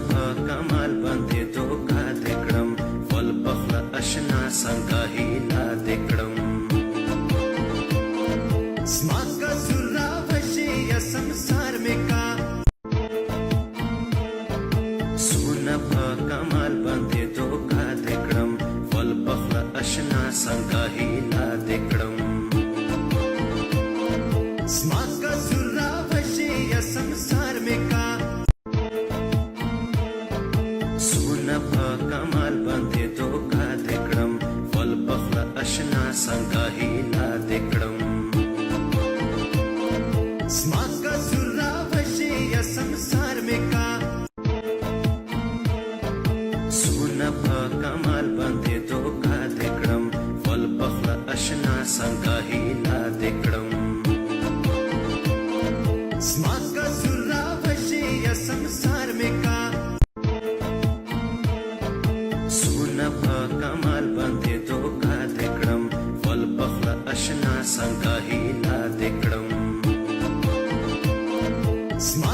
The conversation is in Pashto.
په کمال باندې دوکا دې کړم ول پخله اشنا څنګه هیله دې کړم زما که زور راوشي یا سمسار مې کا سونه په کمال باندې دوکا دې کړم ول پخله اشنا څنګه هیله دې کړم زما که زور راوشي یا سمسار مې کا سونه په کمال باندې دوکا دې کړم ول پخله اشنا څنګه هیله دې کړم زما که زور راوشي یا سمسار مې کا سونه په کمال باندې دوکا دې کړم ول پخله اشنا څنګه هیله دې کړم زما که زور راوشي یا سمسار مې کا سونه په کمال باندې دوکا دې کړم ول پخله اشنا څنګه هیله دې کړم زما